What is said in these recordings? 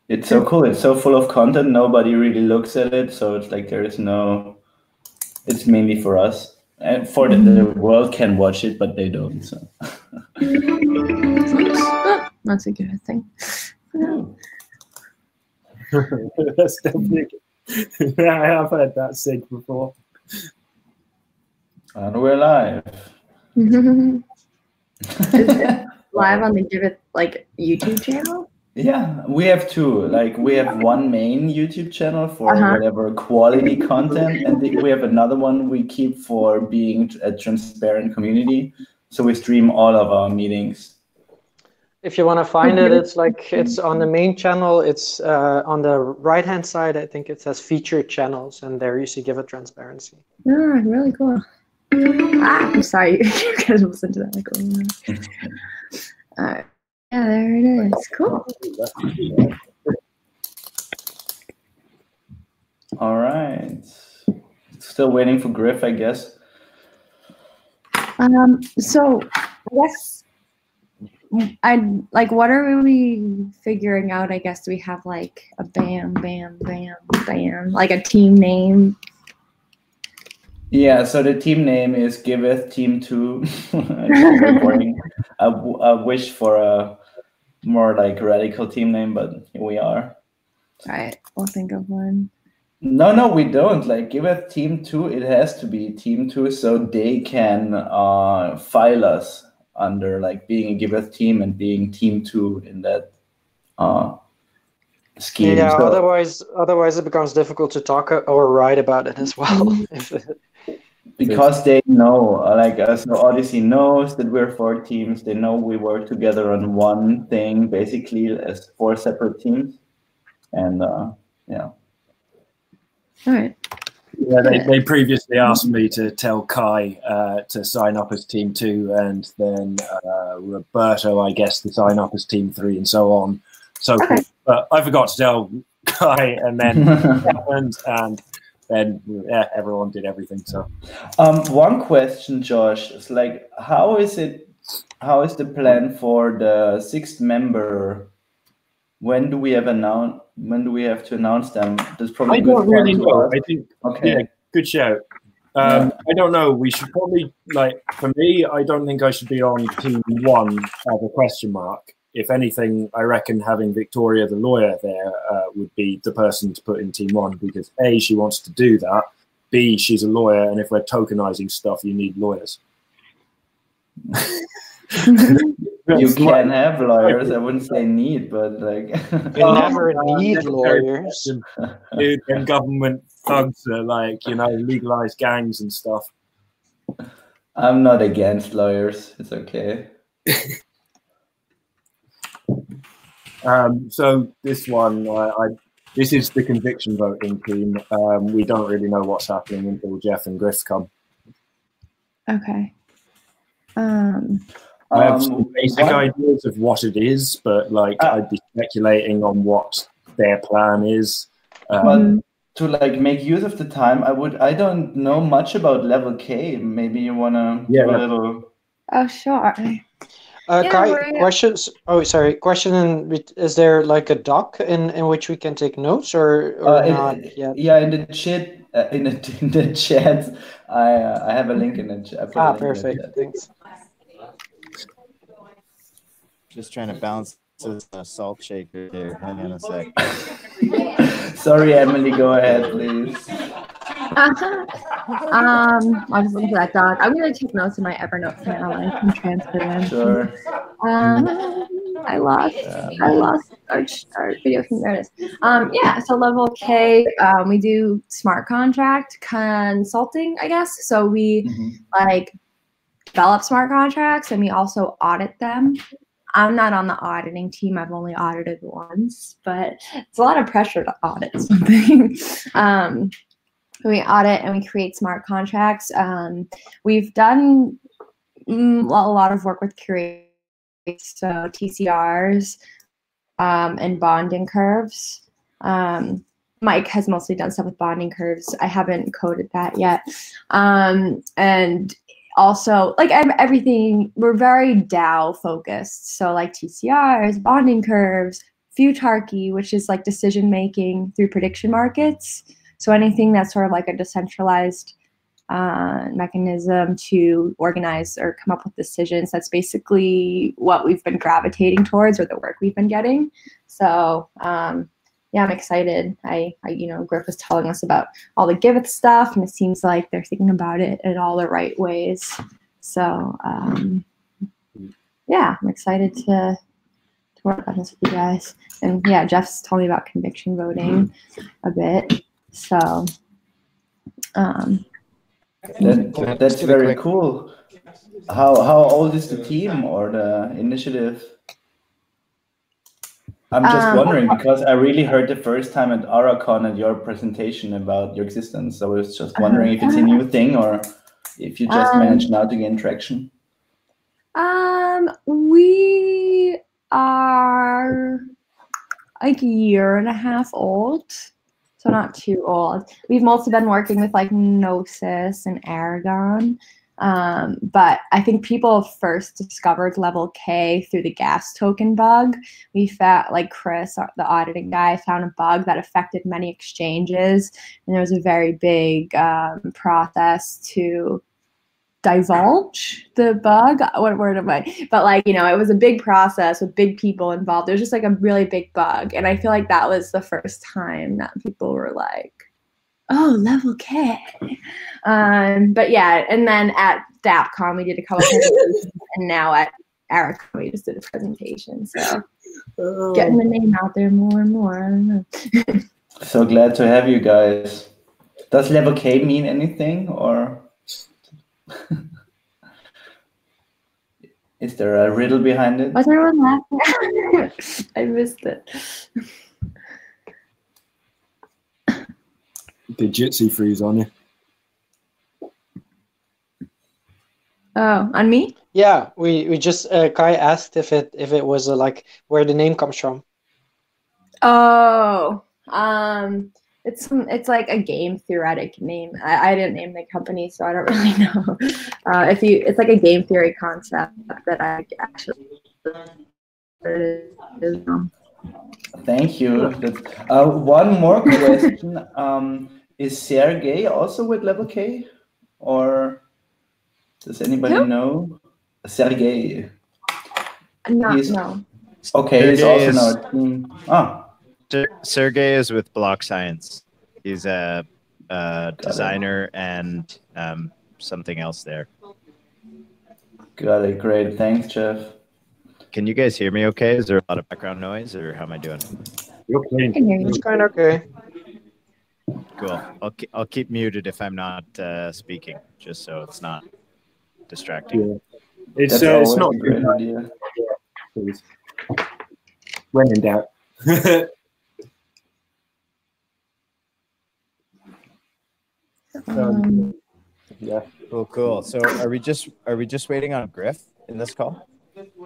It's so cool. It's so full of content. Nobody really looks at it, so it's like there is no. It's mainly for us, and for the world can watch it, but they don't. So. That's a good thing. That's definitely. Yeah, I have heard that sig before. And we're live. Is it live on the Give It like YouTube channel? Yeah, we have two. Like we have one main YouTube channel for whatever quality content, and we have another one we keep for being a transparent community. So we stream all of our meetings. If you want to find it, it's on the main channel. It's on the right-hand side. I think it says featured channels, and there you see Give It Transparency. Oh, really cool. I'm sorry, you guys listen to that. Like, all right. Yeah, there it is. Cool. All right. Still waiting for Griff, I guess. So I guess what are we figuring out? I guess we have like a bam, like a team name. Yeah, so the team name is Giveth Team2. I wish for a more like radical team name, but here we are. All right, we'll think of one. No, we don't. Like Giveth Team2, it has to be Team2, so they can file us under like being a Giveth team and being Team2 in that scheme. Yeah, so, otherwise it becomes difficult to talk or write about it as well. Because they know, so ODYSSEY knows that we're 4 teams. They know we work together on one thing, basically as 4 separate teams. And yeah. All right. Yeah, they previously asked me to tell Kai to sign up as Team 2, and then Roberto, I guess, to sign up as Team 3, and so on. So, but I forgot to tell Kai, and then and then yeah, everyone did everything. So, one question, Josh, is like, how is the plan for the 6th member? When do we have to announce them? That's probably I good. don't really know. I think okay. Yeah, good shout. I don't know. We should probably for me, I don't think I should be on Team 1 as a question mark. If anything, I reckon having Victoria, the lawyer, there would be the person to put in Team 1 because A, she wants to do that. B, she's a lawyer, and if we're tokenizing stuff, you need lawyers. You can have lawyers. I wouldn't say need, but like you never need lawyers. Dude, and government thugs are legalize gangs and stuff. I'm not against lawyers. It's okay. So this one, this is the conviction voting team. We don't really know what's happening until Jeff and Griff come. Okay. I have some basic ideas of what it is, but I'd be speculating on what their plan is. But to make use of the time, I don't know much about level K. Maybe you wanna give a little. Oh sure. Kai, questions? Oh, sorry. Question: is there like a doc in which we can take notes or not yet? Yeah, in the chat. In the chat, I have a link in the chat. Perfect. Thanks. Just trying to balance this salt shaker here. Hang on a sec. Sorry, Emily. Go ahead, please. I was looking for that doc. I'm gonna take notes in my Evernote now and I can transfer them. Sure. I lost our video. There it is. Yeah. So level K, we do smart contract consulting, I guess. So we develop smart contracts and we also audit them. I'm not on the auditing team. I've only audited once, but it's a lot of pressure to audit something. We audit and we create smart contracts. We've done a lot of work with curators, so TCRs and bonding curves. Mike has mostly done stuff with bonding curves. I haven't coded that yet. And also, everything, we're very DAO focused. So TCRs, bonding curves, futarchy, which is like decision making through prediction markets. So anything that's sort of like a decentralized mechanism to organize or come up with decisions, that's basically what we've been gravitating towards, or the work we've been getting. So yeah, I'm excited. I Griff was telling us about all the Giveth stuff, and it seems like they're thinking about it in all the right ways. So yeah, I'm excited to work on this with you guys. And yeah, Jeff's told me about conviction voting a bit. So that's very cool. How old is the team or the initiative? I'm just wondering, because I really heard the first time at AuraCon at your presentation about your existence. So I was just wondering if it's a new thing or if you just managed now to gain traction. We are like a year and a half old, so not too old. We've mostly been working with like Gnosis and Aragon. But I think people first discovered level K through the gas token bug. We found, like Chris, the auditing guy, found a bug that affected many exchanges, and there was a very big process to divulge the bug. What word am I? But like, it was a big process with big people involved. It was just like a really big bug, and I feel like that was the first time that people were like, oh, level K. But yeah, and then at DAppCon we did a couple presentations, and now at AuraCon we just did a presentation. So getting the name out there more and more. I don't know. So glad to have you guys. Does level K mean anything, or is there a riddle behind it? Was everyone laughing? I missed it. Did Jitsi freeze on you? Oh, on me? Yeah, we just Kai asked if it was like where the name comes from. Oh, it's like a game theoretic name. I didn't name the company, so I don't really know. It's like a game theory concept that I actually. Thank you. One more question. Is Sergey also with level K? Or does anybody know? Sergey. No. Okay, he's also in our team. Sergey is with Block Science. He's a designer and something else there. Got it. Great. Thanks, Jeff. Can you guys hear me okay? Is there a lot of background noise, or how am I doing? It's kind of okay. Cool. I'll keep muted if I'm not speaking, just so it's not distracting. Yeah. It's not a great idea. Please. When in doubt. Yeah. Cool. So are we just waiting on Griff in this call?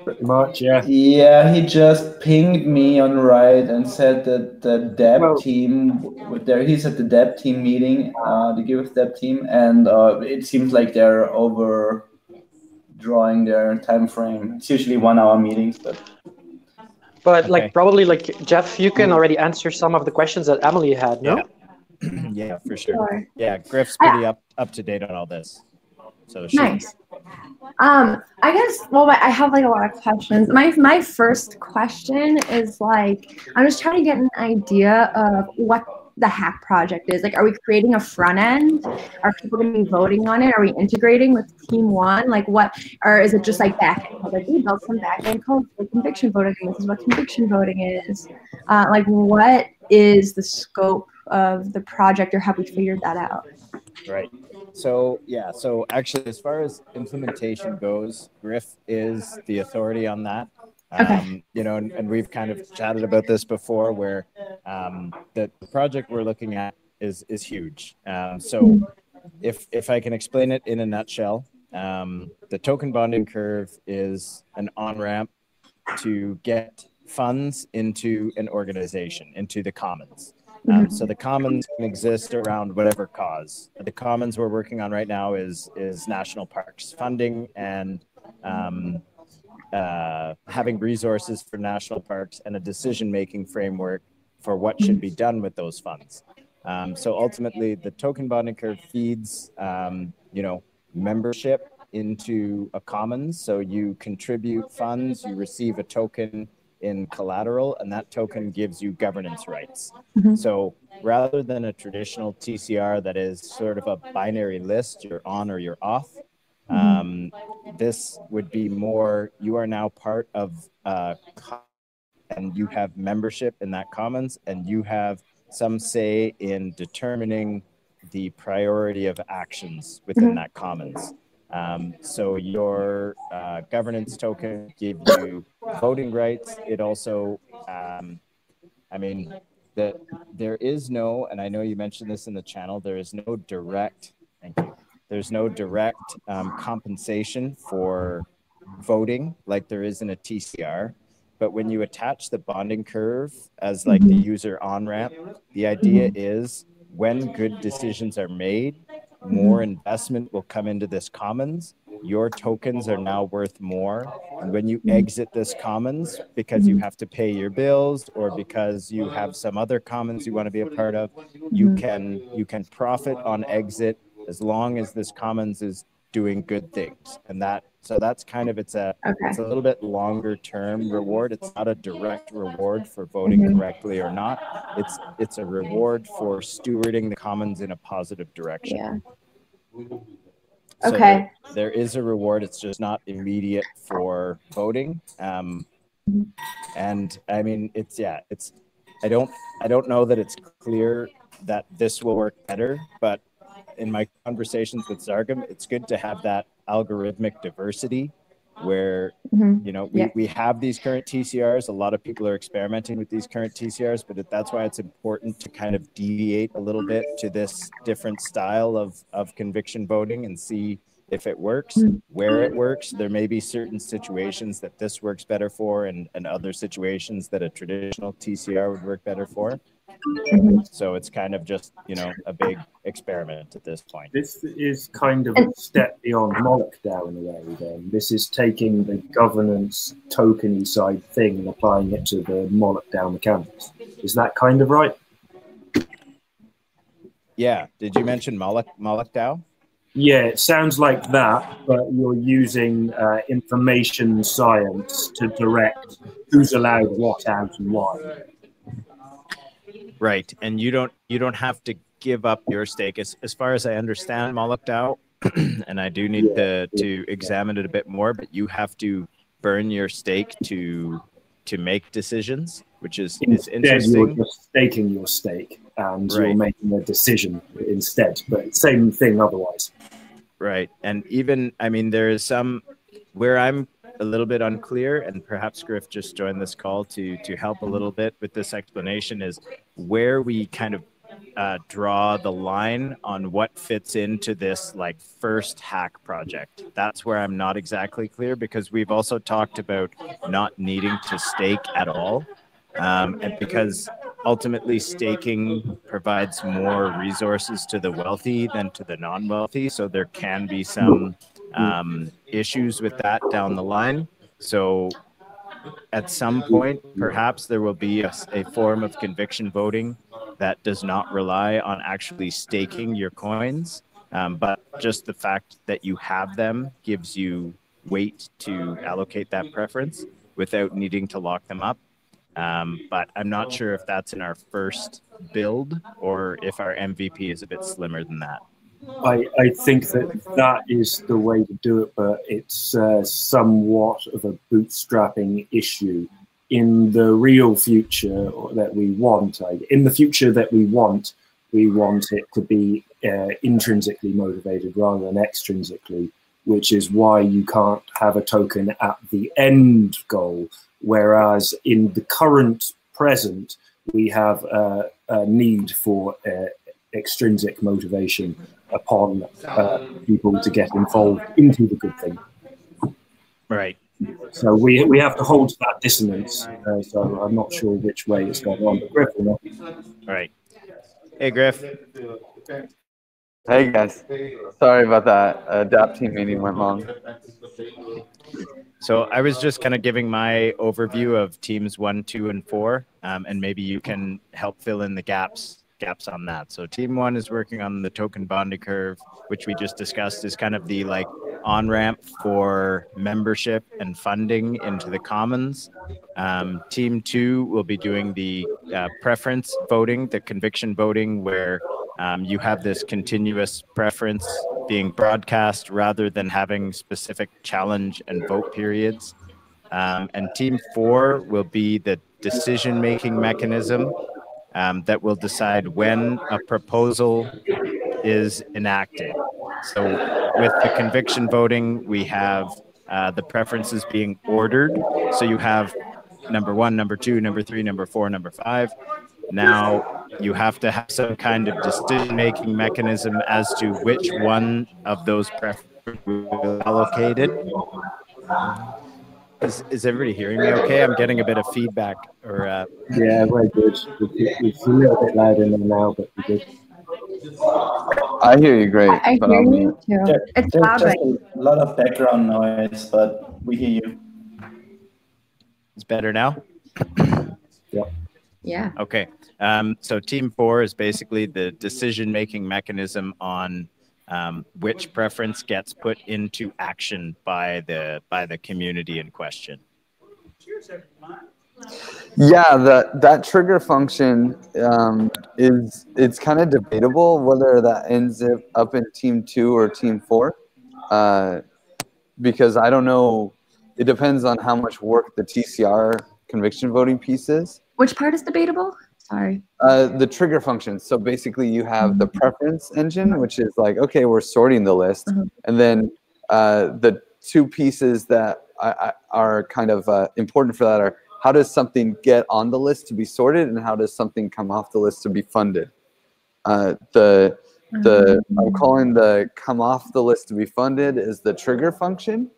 Pretty much, yeah. Yeah, he just pinged me on Riot and said that the Dev team, he's at the Dev team meeting, the Give Dev team, and it seems like they're overdrawing their time frame. It's usually 1 hour meetings, but okay. Like probably like Jeff, you can already answer some of the questions that Emily had, no? Yeah, for sure. Yeah, Griff's pretty up to date on all this. So nice. I guess, I have like a lot of questions. My first question is like, I'm just trying to get an idea of what the hack project is. Like, are we creating a front end? Are people going to be voting on it? Are we integrating with Team1? Like what, or is it just like back end code? Like we built some back end code for conviction voting. This is what conviction voting is. Like what is the scope of the project, or have we figured that out? Right. So actually, as far as implementation goes, Griff is the authority on that. Okay. And we've kind of chatted about this before, where the project we're looking at is huge. So if I can explain it in a nutshell, the token bonding curve is an on-ramp to get funds into an organization, into the commons. So the commons can exist around whatever cause. The commons we're working on right now is national parks funding and having resources for national parks and a decision-making framework for what should be done with those funds. So ultimately, the token bonding curve feeds, membership into a commons. So you contribute funds, you receive a token in collateral, and that token gives you governance rights. So rather than a traditional TCR that is sort of a binary list, you're on or you're off, this would be more, you are now part of and you have membership in that commons, and you have some say in determining the priority of actions within that commons. So your governance token gives you voting rights. It also, there is no, and I know you mentioned this in the channel, there is no direct, thank you. There's no direct compensation for voting like there is in a TCR. But when you attach the bonding curve as like the user on-ramp, the idea is when good decisions are made, more investment will come into this commons. Your tokens are now worth more. And when you exit this commons, because you have to pay your bills or because you have some other commons you want to be a part of, you can profit on exit as long as this commons is doing good things. And that's kind of, it's a little bit longer term reward. It's not a direct reward for voting correctly or not. It's a reward for stewarding the commons in a positive direction. Yeah. So Okay. there is a reward. It's just not immediate for voting. And I mean, I don't know that it's clear that this will work better, but in my conversations with Zargam, it's good to have that algorithmic diversity where, we have these current TCRs. A lot of people are experimenting with these current TCRs, but that's why it's important to kind of deviate a little bit to this different style of conviction voting and see if it works, where it works. There may be certain situations that this works better for and other situations that a traditional TCR would work better for. So it's kind of just, a big experiment at this point. This is kind of a step beyond Moloch DAO in a way then. This is taking the governance tokeny side thing and applying it to the Moloch DAO mechanics. Is that kind of right? Yeah. Did you mention Moloch DAO? Yeah, it sounds like that, but you're using information science to direct who's allowed what out and why. Right, and you don't have to give up your stake. As far as I understand Moloch DAO, and I do need to examine it a bit more, but you have to burn your stake to make decisions, which is interesting. You're just staking your stake and you're making a decision instead, but same thing otherwise. Right, and even, there is some where I'm a little bit unclear, and perhaps Griff just joined this call to help a little bit with this explanation, is where we kind of draw the line on what fits into this like first hack project. That's where I'm not exactly clear, because we've also talked about not needing to stake at all. And because ultimately staking provides more resources to the wealthy than to the non-wealthy. So there can be some issues with that down the line. So at some point, perhaps there will be a form of conviction voting that does not rely on actually staking your coins, but just the fact that you have them gives you weight to allocate that preference without needing to lock them up. But I'm not sure if that's in our first build or if our MVP is a bit slimmer than that. I think that is the way to do it, but it's somewhat of a bootstrapping issue. In the real future that we want, we want it to be intrinsically motivated rather than extrinsically, which is why you can't have a token at the end goal. Whereas in the current present, we have a need for extrinsic motivation upon people to get involved into the good thing. Right. So we have to hold that dissonance. So I'm not sure which way it's going on. But Griff, Right. Hey, Griff. Hey guys, sorry about that. DAP team meeting went long. So I was just kind of giving my overview of teams 1, 2, and 4, and maybe you can help fill in the gaps on that. So team 1 is working on the token bonding curve, which we just discussed is kind of the like on-ramp for membership and funding into the commons. Team 2 will be doing the preference voting, the conviction voting, where you have this continuous preference being broadcast rather than having specific challenge and vote periods. And team 4 will be the decision-making mechanism that will decide when a proposal is enacted. So with the conviction voting, we have the preferences being ordered. So you have number 1, number 2, number 3, number 4, number 5. Now you have to have some kind of decision-making mechanism as to which one of those preferences will be allocated. Is everybody hearing me okay? I'm getting a bit of feedback. Or Yeah, very good. It's a little bit loud in there now, but we're good. I hear you great. I hear you too. It's There's loud, just right? a lot of background noise, but we hear you. it's better now? Yeah. Okay. So team 4 is basically the decision-making mechanism on which preference gets put into action by the community in question. Yeah, that trigger function it's kind of debatable whether that ends up in team 2 or team 4, because I don't know. It depends on how much work the TCR conviction voting piece is. Which part is debatable? Sorry. The trigger function. So basically, you have the preference engine, which is like, okay, we're sorting the list, and then the two pieces that are kind of important for that are how does something get on the list to be sorted, and how does something come off the list to be funded. I'm calling the come off the list to be funded is the trigger function,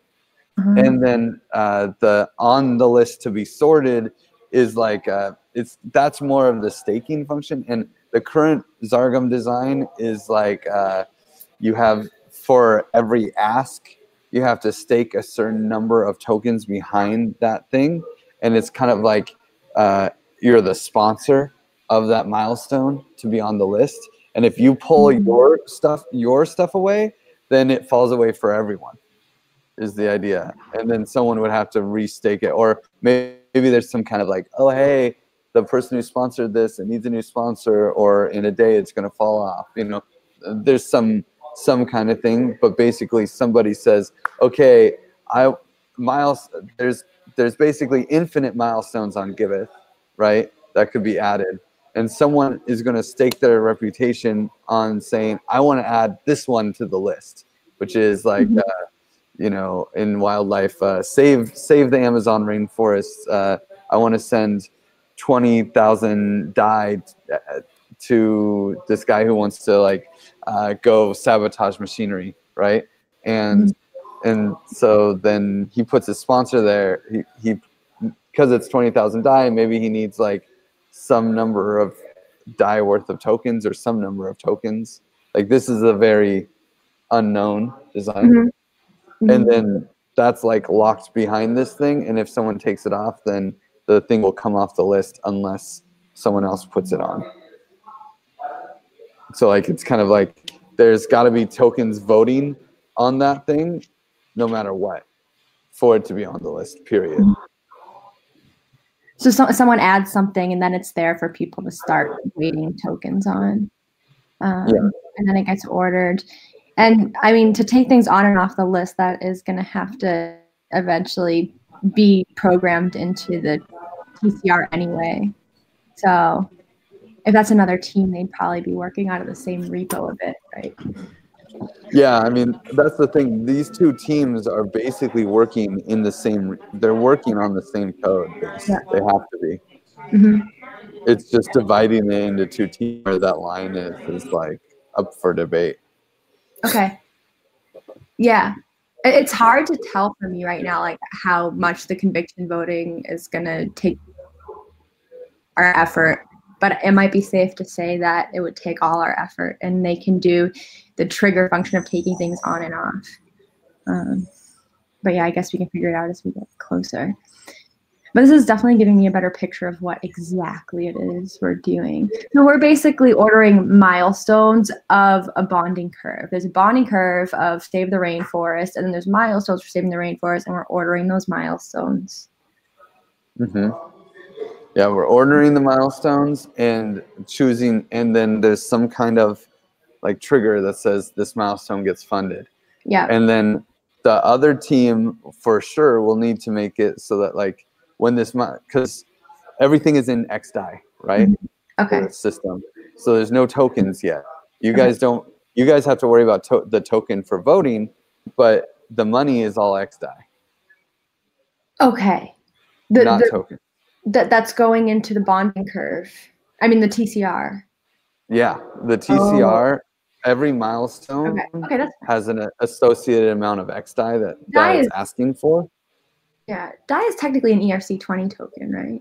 and then the on the list to be sorted is like that's more of the staking function. And the current Zargum design is like you have for every ask you have to stake a certain number of tokens behind that thing, and it's kind of like you're the sponsor of that milestone to be on the list. And if you pull your stuff away, then it falls away for everyone, is the idea. And then someone would have to restake it, or maybe there's some kind of like, oh hey, the person who sponsored this, it needs a new sponsor, or in a day it's going to fall off. You know, there's some kind of thing. But basically, somebody says, okay, there's basically infinite milestones on Giveth, right? That could be added. And someone is going to stake their reputation on saying, I want to add this one to the list, which is like, you know, in wildlife, save the Amazon rainforest. I want to send 20,000 dye to this guy who wants to like go sabotage machinery, right? And so then he puts his sponsor there. He because it's 20,000 dye, maybe he needs like some number of dye worth of tokens or some number of tokens. Like this is a very unknown design. And then that's like locked behind this thing. And if someone takes it off, then the thing will come off the list unless someone else puts it on. So like, it's kind of like, there's gotta be tokens voting on that thing no matter what for it to be on the list, period. So someone adds something and then it's there for people to start waiting tokens on. And then it gets ordered. And I mean, to take things on and off the list, that is going to have to eventually be programmed into the TCR anyway. So if that's another team, they'd probably be working out of the same repo of it, right? Yeah, I mean, that's the thing. These two teams are basically working in the same, they're working on the same code base. Yeah. They have to be. It's just dividing it into two teams where that line is like up for debate. Okay. Yeah. It's hard to tell for me right now, like how much the conviction voting is going to take our effort. but it might be safe to say that it would take all our effort, and they can do the trigger function of taking things on and off. But yeah, I guess we can figure it out as we get closer. But this is definitely giving me a better picture of what exactly it is we're doing. So we're basically ordering milestones of a bonding curve. There's a bonding curve of save the rainforest, and then there's milestones for saving the rainforest, and we're ordering those milestones. Mm-hmm. Yeah, we're ordering the milestones and choosing, and then there's some kind of like trigger that says this milestone gets funded. Yeah. And then the other team for sure will need to make it so that like when this, because everything is in XDAI, right? Okay. The system. So there's no tokens yet. You guys don't, you guys have to worry about the token for voting, but the money is all XDAI. Okay. Not token. That's going into the bonding curve. I mean the TCR. Yeah, the TCR, every milestone has an associated amount of XDAI that it's asking for. Yeah, DAI is technically an ERC20 token, right?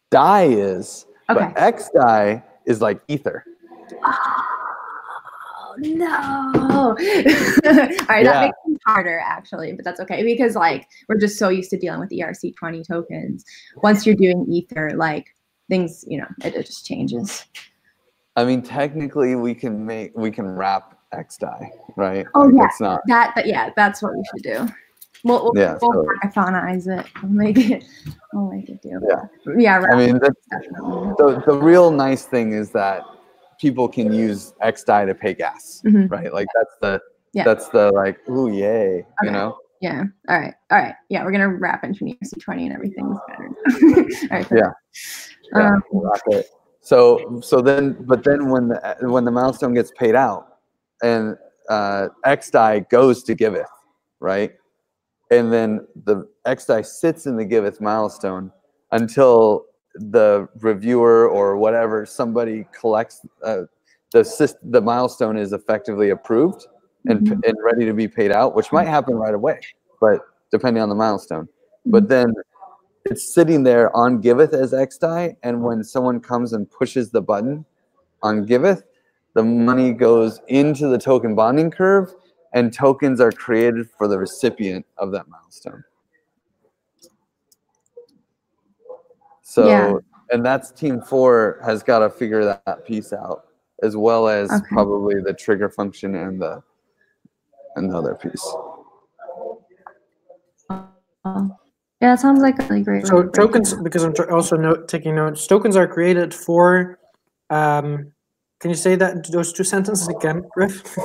DAI is, okay. But XDAI is like Ether. Oh, no. All right, that makes it harder, actually, but that's okay, because like we're just so used to dealing with ERC20 tokens. Once you're doing Ether, like things, you know, it just changes. I mean, technically, we can wrap XDAI, right? Oh, like, yeah, it's not but yeah, that's what we should do. We'll hackathonize it. We'll make it do. Yeah. I mean, the real nice thing is that people can use XDAI to pay gas, right? Like that's the like, ooh, yay, you know? Yeah. All right. Yeah, we're gonna wrap into an ERC20 and everything's better. All right. We'll wrap it. So then when the milestone gets paid out, and XDAI goes to Giveth, right? And then the XDAI sits in the Giveth milestone until the reviewer or whatever, somebody collects the milestone is effectively approved and ready to be paid out, which might happen right away, but depending on the milestone. But then it's sitting there on Giveth as XDAI, and when someone comes and pushes the button on Giveth, the money goes into the token bonding curve, and tokens are created for the recipient of that milestone. So, and that's Team 4 has got to figure that piece out, as well as probably the trigger function and the other piece. Yeah, that sounds like a really great. So tokens, because I'm also taking notes. Tokens are created for. Can you say those two sentences again, Griff?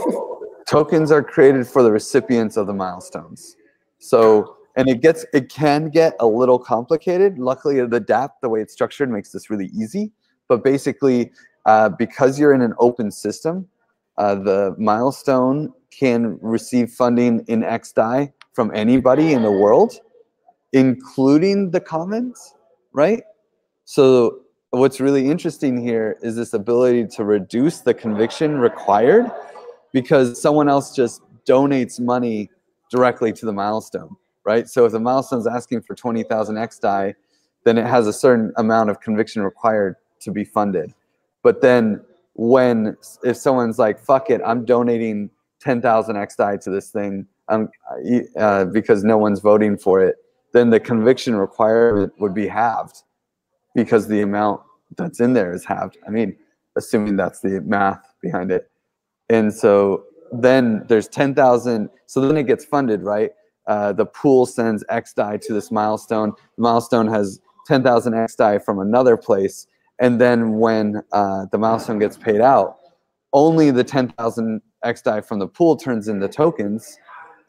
Tokens are created for the recipients of the milestones. So, and it can get a little complicated. Luckily, the dApp, the way it's structured, makes this really easy. But basically, because you're in an open system, the milestone can receive funding in XDAI from anybody in the world, including the commons, right? So what's really interesting here is this ability to reduce the conviction required, because someone else just donates money directly to the milestone, right? So if the milestone is asking for 20,000 XDAI, then it has a certain amount of conviction required to be funded. But then if someone's like, fuck it, I'm donating 10,000 XDAI to this thing because no one's voting for it, then the conviction requirement would be halved, because the amount that's in there is halved. I mean, assuming that's the math behind it. And so then there's 10,000. So then it gets funded, right? The pool sends XDAI to this milestone. The milestone has 10,000 XDAI from another place. And then when the milestone gets paid out, only the 10,000 XDAI from the pool turns into tokens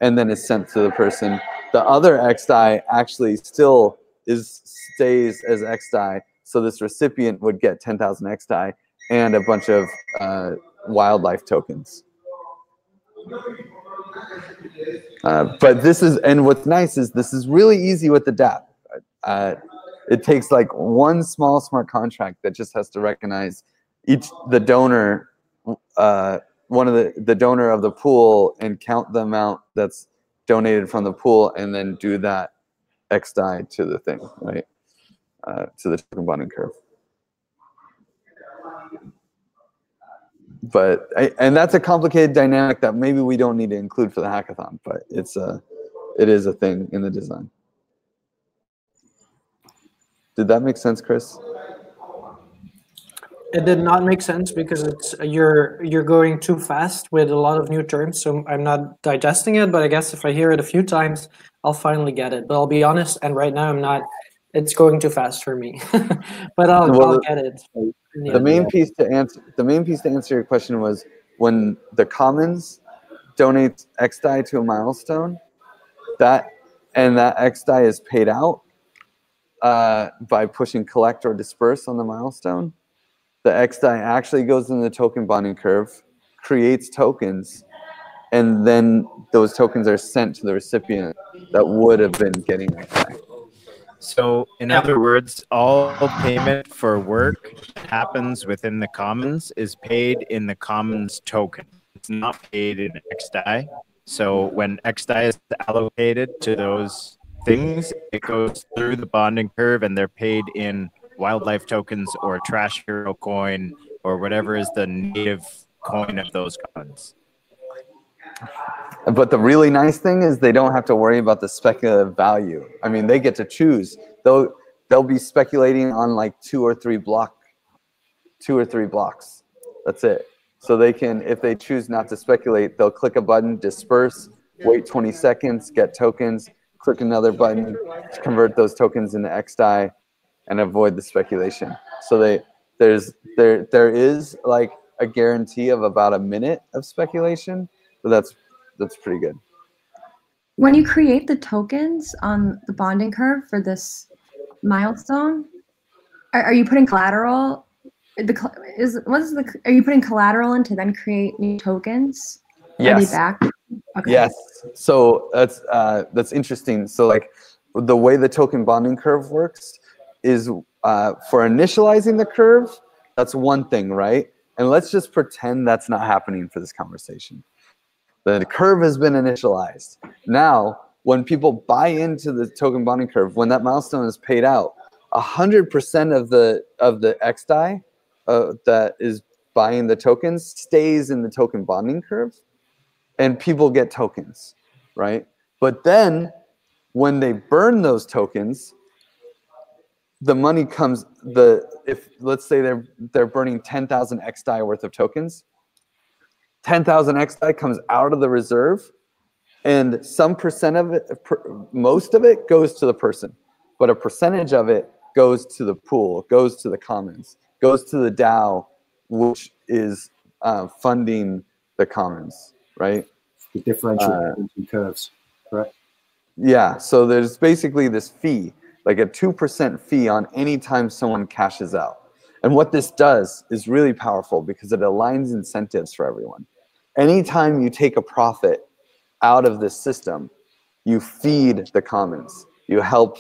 and then is sent to the person. The other XDAI actually still stays as XDAI. So this recipient would get 10,000 XDAI and a bunch of wildlife tokens. But this is, and what's nice is this is really easy with the dApp. It takes like one small smart contract that just has to recognize the donor, one of the donor of the pool, and count the amount that's donated from the pool, and then do that XDAI to the thing, right? To the token bonding curve. but and that's a complicated dynamic that maybe we don't need to include for the hackathon, but it is a thing in the design. Did that make sense, Chris? It did not make sense because it's you're going too fast with a lot of new terms, so I'm not digesting it. But I guess if I hear it a few times, I'll finally get it. But I'll be honest, and right now I'm not. It's going too fast for me, but I'll get it. The main piece to answer your question was when the Commons donates XDAI to a milestone, that XDAI is paid out by pushing collect or disperse on the milestone. The XDAI actually goes in the token bonding curve, creates tokens, and then those tokens are sent to the recipient that would have been getting XDAI. So, in other words, all payment for work that happens within the Commons is paid in the Commons token. It's not paid in XDAI. So, when XDAI is allocated to those things, it goes through the bonding curve and they're paid in wildlife tokens or trash hero coin or whatever is the native coin of those coins. But the really nice thing is they don't have to worry about the speculative value. I mean, they get to choose. They'll be speculating on like 2 or 3 blocks. That's it. So they can, if they choose not to speculate, they'll click a button, disperse, wait 20 seconds, get tokens, click another button, convert those tokens into XDAI, and avoid the speculation. So there is like a guarantee of about a minute of speculation, but that's pretty good. When you create the tokens on the bonding curve for this milestone, are you putting collateral? Are you putting collateral in to then create new tokens? Yes. Are they back? Okay. Yes. So that's interesting. So like the way the token bonding curve works is for initializing the curve, that's one thing, right? And let's just pretend that's not happening for this conversation. The curve has been initialized. Now, when people buy into the token bonding curve, when that milestone is paid out, 100% of the XDAI that is buying the tokens stays in the token bonding curve, and people get tokens, right? But then, when they burn those tokens, the money comes. If let's say they're burning 10,000 XDAI worth of tokens, 10,000 XDAI comes out of the reserve, and some percent of it, most of it goes to the person, but a percentage of it goes to the pool, goes to the commons, goes to the DAO, which is funding the commons, right? The differential between curves, correct? Yeah, so there's basically this fee, like a 2% fee on any time someone cashes out. And what this does is really powerful because it aligns incentives for everyone. Anytime you take a profit out of this system, you feed the commons. You help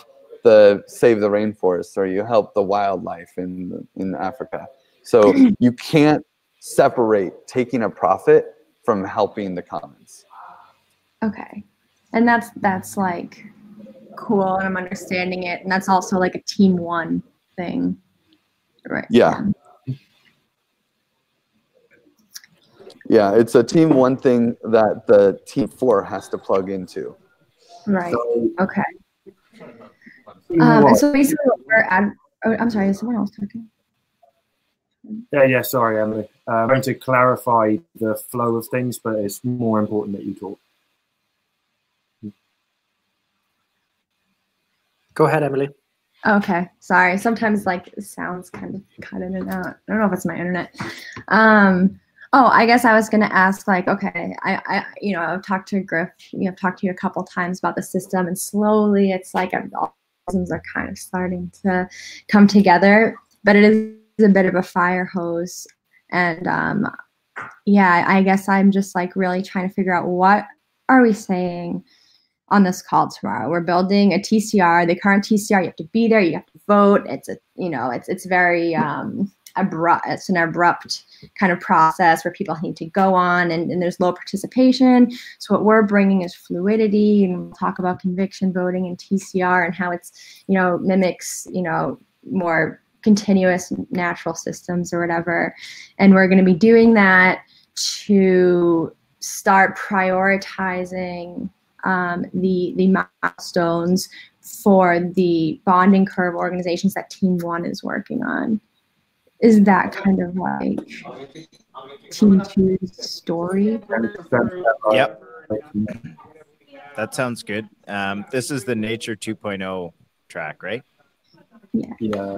save the rainforest, or you help the wildlife in Africa. So you can't separate taking a profit from helping the commons. Okay. And that's like cool, and I'm understanding it. And that's also like a Team 1 thing. Right. Yeah. Yeah, it's a Team 1 thing that the Team 4 has to plug into. Right. So, okay. And so basically, I'm sorry, is someone else talking? Yeah, sorry, Emily. I'm going to clarify the flow of things, but it's more important that you talk. Go ahead, Emily. Okay, sorry. Sometimes like sounds kind of cut in and out. I don't know if it's my internet. Oh, I guess I was gonna ask, like, okay, I've talked to Griff, I've talked to you a couple times about the system, and slowly it's like all systems are kind of starting to come together, but it is a bit of a fire hose. And yeah, I guess I'm just like really trying to figure out, what are we saying on this call tomorrow? We're building a TCR, the current TCR, you have to be there, you have to vote. It's it's very abrupt. It's an abrupt kind of process where people need to go on, and there's low participation. So what we're bringing is fluidity, and we'll talk about conviction voting and TCR and how it's, mimics, more continuous natural systems or whatever. And we're going to be doing that to start prioritizing the milestones for the bonding curve organizations that Team1 is working on. Is that kind of like Team2's story? Yep. That sounds good. This is the Nature 2.0 track, right? Yeah.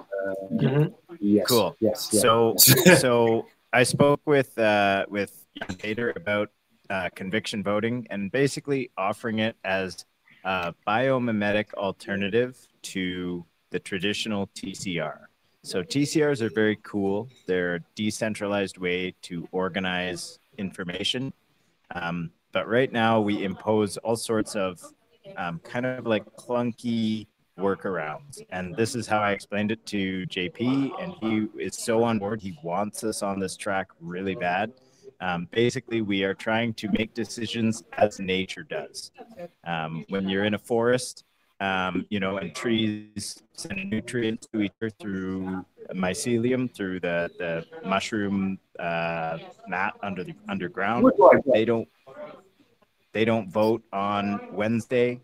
Yes. Cool. Yes. So I spoke with Peter about conviction voting and basically offering it as a biomimetic alternative to the traditional TCR. So TCRs are very cool. They're a decentralized way to organize information. But right now we impose all sorts of kind of like clunky workarounds. And this is how I explained it to JP, and he is so on board. He wants us on this track really bad. Basically, we are trying to make decisions as nature does. When you're in a forest, you know, and trees send nutrients to each other through mycelium, through the mushroom mat underground. They don't vote on Wednesday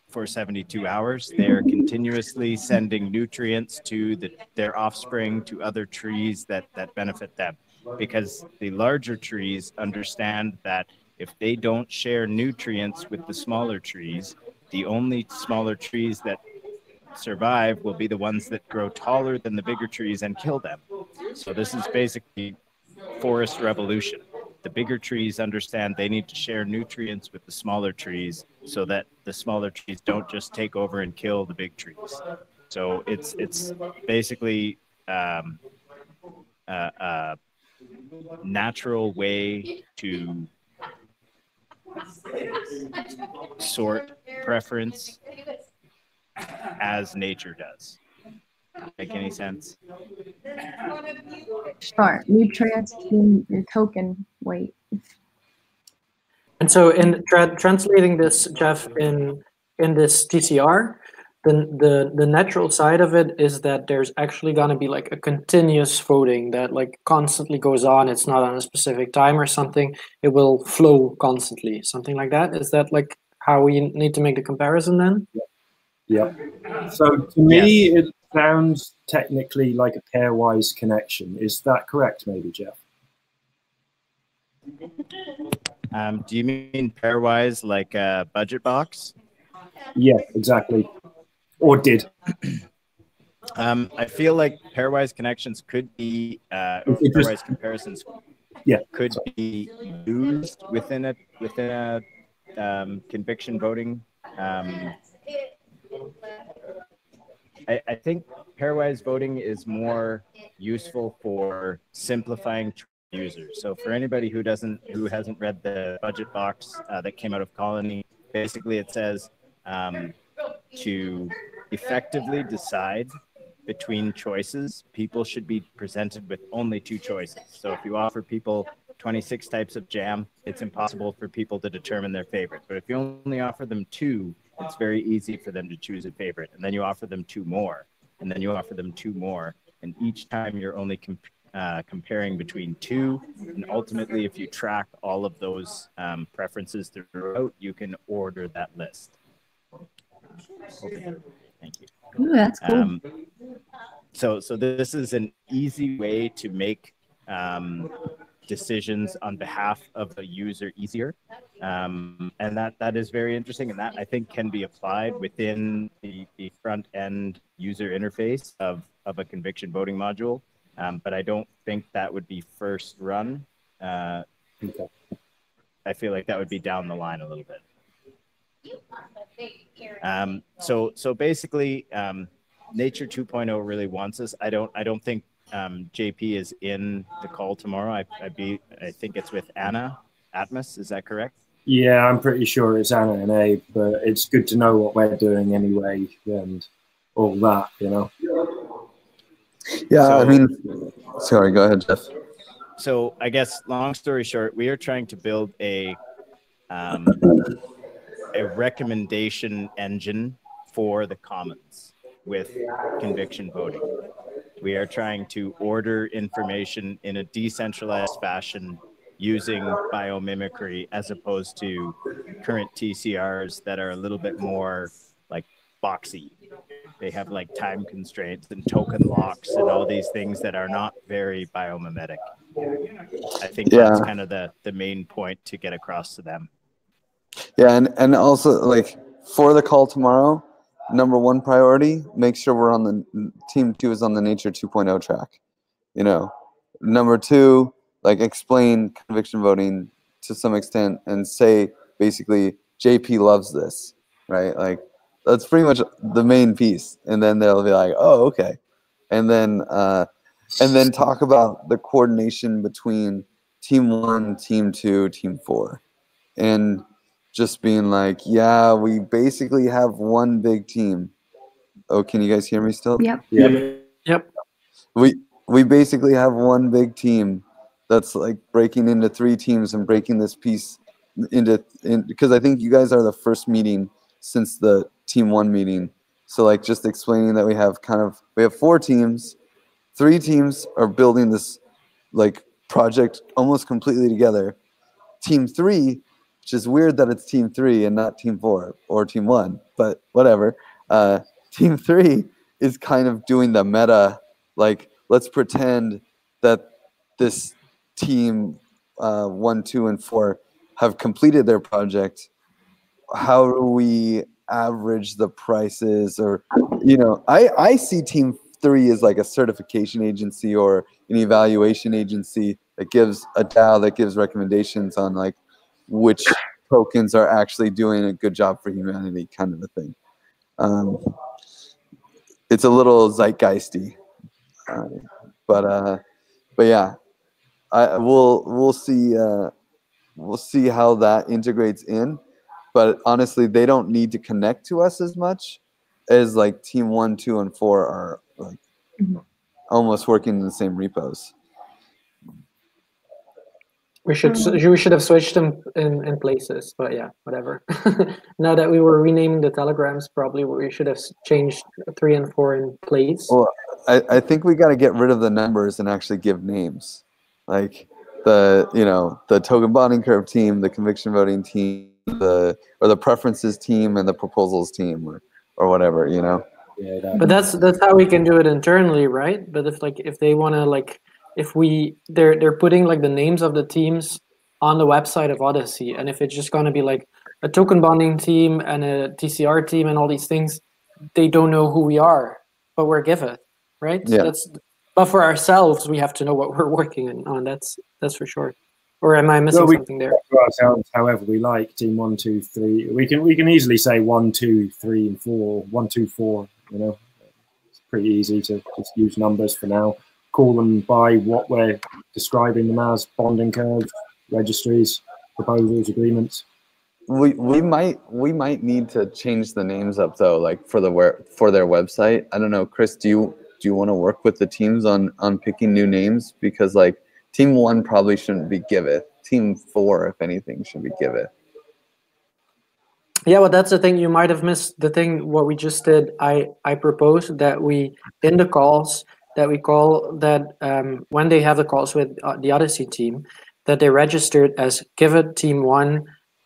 for 72 hours. They're continuously sending nutrients to their offspring, to other trees that benefit them, because the larger trees understand that if they don't share nutrients with the smaller trees, the only smaller trees that survive will be the ones that grow taller than the bigger trees and kill them. So this is basically forest revolution. The bigger trees understand they need to share nutrients with the smaller trees so that the smaller trees don't just take over and kill the big trees. So it's basically a natural way to sort preference as nature does. Make any sense? Sure. Nutrients to your token weight. And so in translating this, Jeff, in this TCR, the natural side of it is that there's actually going to be like a continuous voting that like constantly goes on. It's not on a specific time or something. It will flow constantly, something like that. Is that like how we need to make the comparison then? Yeah. So to me, it sounds technically like a pairwise connection. Is that correct, maybe, Jeff? Do you mean pairwise like a budget box? Yeah, exactly. Or did. I feel like pairwise connections could be, or pairwise comparisons could be used within a conviction voting. I think pairwise voting is more useful for simplifying users. So for anybody who hasn't read the budget box that came out of Colony, basically it says to effectively decide between choices, people should be presented with only 2 choices. So if you offer people 26 types of jam, it's impossible for people to determine their favorite. But if you only offer them 2, it's very easy for them to choose a favorite. And then you offer them 2 more, and then you offer them 2 more. And each time you're only comparing between 2. And ultimately, if you track all of those preferences throughout, you can order that list. Thank you. Ooh, that's cool. So this is an easy way to make decisions on behalf of a user easier. And that is very interesting. And that I think can be applied within the front end user interface of a conviction voting module. But I don't think that would be first run. I feel like that would be down the line a little bit. So basically, Nature 2.0 really wants us. I don't think JP is in the call tomorrow. I think it's with Anna Atmos. Is that correct? Yeah, I'm pretty sure it's Anna and Abe, but it's good to know what we're doing anyway and all that, you know. Yeah, so, I mean, sorry, go ahead, Jeff. So I guess long story short, we are trying to build a recommendation engine for the commons with conviction voting. We are trying to order information in a decentralized fashion using biomimicry, as opposed to current TCRs that are a little bit more like boxy. They have like time constraints and token locks and all these things that are not very biomimetic. I think that's kind of the main point to get across to them. Yeah, and also like for the call tomorrow, number one priority, make sure we're on the Team 2 is on the Nature 2.0 track. You know, number two, like explain conviction voting to some extent and say basically JP loves this, right? Like that's pretty much the main piece, and then they'll be like, oh, okay, and then talk about the coordination between Team 1, Team 2, Team 4, and just being like, yeah, we basically have one big team. Oh, can you guys hear me still? Yep. Yep. We basically have one big team that's like breaking into 3 teams and breaking this piece into because I think you guys are the first meeting since the Team 1 meeting. So like just explaining that we have 4 teams, 3 teams are building this like project almost completely together. Team 3, which is weird that it's Team 3 and not Team 4 or Team 1, but whatever. Team 3 is kind of doing the meta, like, let's pretend that this Team 1, 2, and 4 have completed their project. How do we average the prices? Or, you know, I see Team 3 as like a certification agency or an evaluation agency that gives a DAO that gives recommendations on like which tokens are actually doing a good job for humanity, kind of a thing. It's a little zeitgeisty, but yeah, we'll see how that integrates in. But honestly, they don't need to connect to us as much as like Team 1, 2, and 4 are like almost working in the same repos. We should have switched them in places, but yeah, whatever. Now that we were renaming the telegrams, probably we should have changed 3 and 4 in place. Well, I think we got to get rid of the numbers and actually give names, like the token bonding curve team, the conviction voting team, or the preferences team and the proposals team, or whatever, you know. Yeah, but that's how we can do it internally, right? But if they want to they're putting like the names of the teams on the website of Odyssey, and if it's just going to be like a token bonding team and a TCR team and all these things, they don't know who we are, but we're given, right? Yeah. But for ourselves, we have to know what we're working on. That's for sure. Or am I missing something there? For ourselves, however we like, Team 1, 2, 3. We can easily say 1, 2, 3, and 4. 1, 2, 4. You know, it's pretty easy to just use numbers for now. Call them by what we're describing them as: bonding curves, registries, proposals, agreements. We might need to change the names up though, like for their website. I don't know, Chris. Do you want to work with the teams on picking new names? Because like Team 1 probably shouldn't be Giveth. Team 4, if anything, should be Giveth. Yeah, well, that's the thing. You might have missed the thing. What we just did, I proposed that we in the calls. That we call that when they have the calls with the Odyssey team, that they registered as give it Team 1,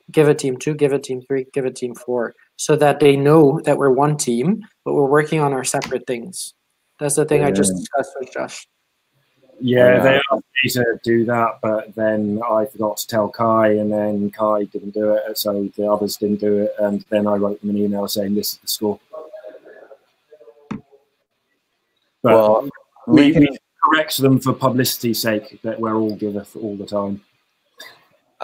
give it Team 2, give it Team 3, give it Team 4, so that they know that we're one team, but we're working on our separate things. That's the thing I just discussed with Josh. Yeah, they asked me to do that, but then I forgot to tell Kai, and then Kai didn't do it, so the others didn't do it, and then I wrote them an email saying this is the score. But well, we correct them for publicity's sake that we're all Giveth all the time.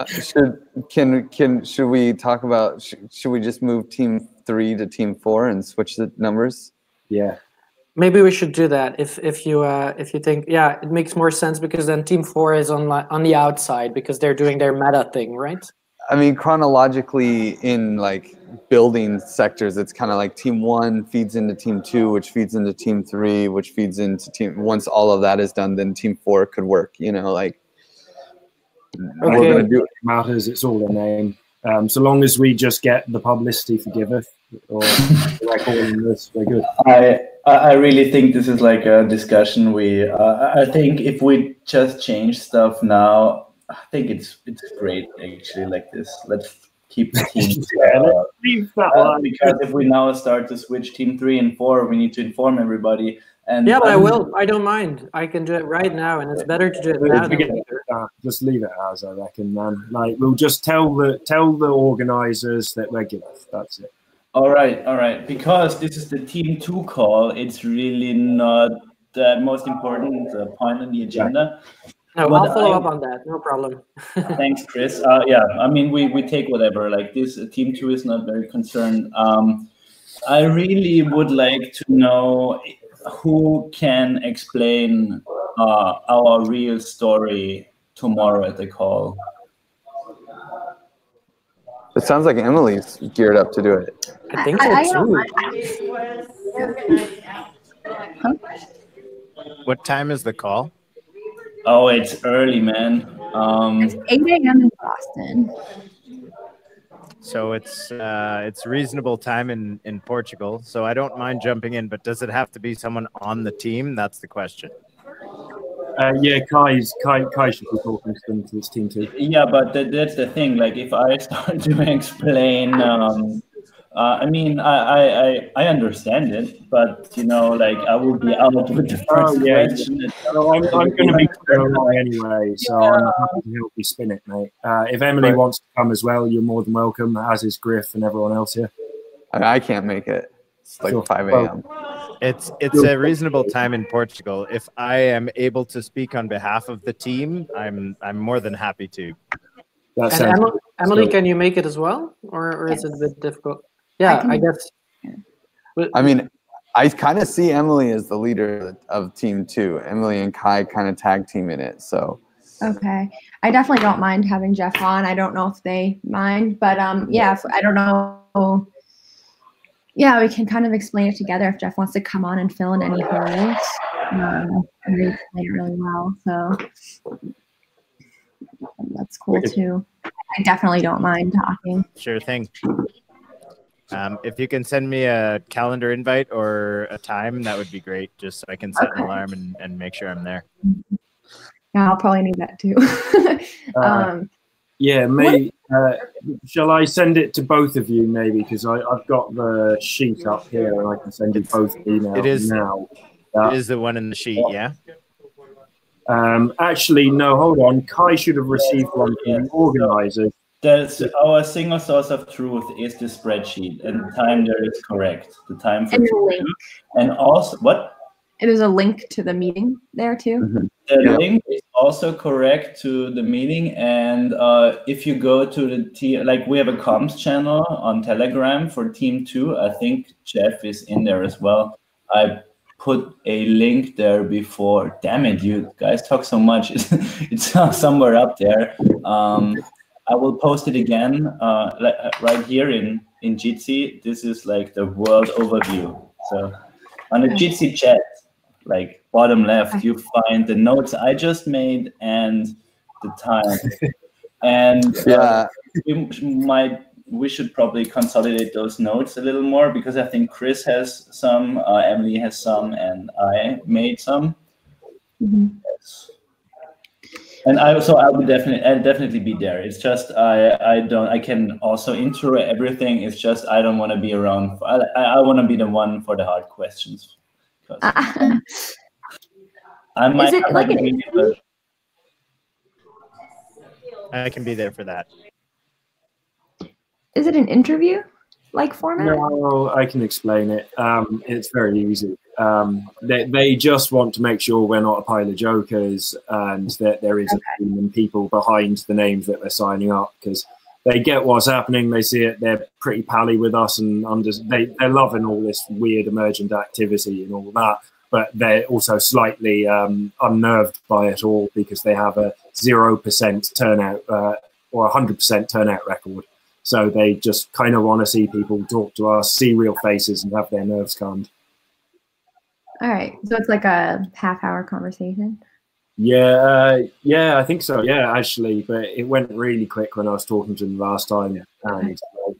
Should we talk about? Should we just move Team 3 to Team 4 and switch the numbers? Yeah, maybe we should do that. If you think, yeah, it makes more sense, because then Team 4 is on the outside because they're doing their meta thing, right? I mean, chronologically in like building sectors, it's kind of like Team 1 feeds into Team 2, which feeds into Team 3, which feeds into Team. Once all of that is done, then Team 4 could work. You know, like we're going to do it matters. It's all a name. So long as we just get the publicity for Giveth, or we're calling this, we're good. I really think this is like a discussion. I think if we just change stuff now, I think it's great actually like this. Let's keep the team. Leave that because if we now start to switch team 3 and 4, we need to inform everybody. And yeah, but I will. I don't mind. I can do it right now, and it's better to do it now than later. Just leave it as, I reckon, man. Like, we'll just tell the organizers that we're giving. That's it. All right. Because this is the Team 2 call, it's really not the most important point on the agenda. No, I'll follow up on that. No problem. Thanks, Chris. Yeah, I mean, we take whatever. Like this, Team 2 is not very concerned. I really would like to know who can explain our real story tomorrow at the call. It sounds like Emily's geared up to do it. I think so too. What time is the call? Oh, it's early, man. It's 8 a.m. in Boston. So it's reasonable time in Portugal. So I don't mind jumping in, but does it have to be someone on the team? That's the question. Yeah, Kai should be talking to them, to his team too. Yeah, but that's the thing. Like, if I start to explain, I mean, I understand it, but you know, like, I will be out with the first question. No, I'm going to be clear anyway, so I'm happy to help you spin it, mate. If Emily wants to come as well, you're more than welcome, as is Griff and everyone else here. I can't make it. It's like 5 a.m. It's a reasonable time in Portugal. If I am able to speak on behalf of the team, I'm more than happy to. And Emily, can you make it as well, or is it a bit difficult? Yeah, I guess. I mean, I kind of see Emily as the leader of Team 2. Emily and Kai kind of tag team in it, so. Okay, I definitely don't mind having Jeff on. I don't know if they mind, but yeah, I don't know. Yeah, we can kind of explain it together if Jeff wants to come on and fill in any holes. And they explain it really well, so that's cool too. I definitely don't mind talking. Sure thing. If you can send me a calendar invite or a time, that would be great, just so I can set an alarm and make sure I'm there. Yeah, I'll probably need that too. Yeah, maybe. Shall I send it to both of you, maybe? Because I've got the sheet up here, and I can send you both emails now. It is the one in the sheet, yeah? Actually, no, hold on. Kai should have received one from the organizers. Our single source of truth is the spreadsheet, and the time there is correct. The time for and the link. And also, what? There's a link to the meeting there too. Mm-hmm. The link is also correct to the meeting, and if you go to the team, like we have a comms channel on Telegram for Team 2. I think Jeff is in there as well. I put a link there before. Damn it, you guys talk so much. It's somewhere up there. I will post it again right here in Jitsi. This is like the world overview. So on the Jitsi chat, like bottom left, you find the notes I just made and the time. And yeah, we should probably consolidate those notes a little more, because I think Chris has some, Emily has some, and I made some. Mm-hmm. Yes. And I'll definitely be there. It's just I can also intro everything. It's just I don't want to be around. I want to be the one for the hard questions. I might. Is it like I can be there for that. Is it an interview like format? No, I can explain it. It's very easy. They just want to make sure we're not a pile of jokers, and that there is a team and people behind the names that they're signing up, because they get what's happening. They see it. They're pretty pally with us, and they're loving all this weird emergent activity and all that. But they're also slightly unnerved by it all, because they have a 0% turnout or 100% turnout record. So they just kind of want to see people talk to us, see real faces, and have their nerves calmed. All right. So it's like a half-hour conversation? Yeah, I think so. Yeah, actually. But it went really quick when I was talking to them last time.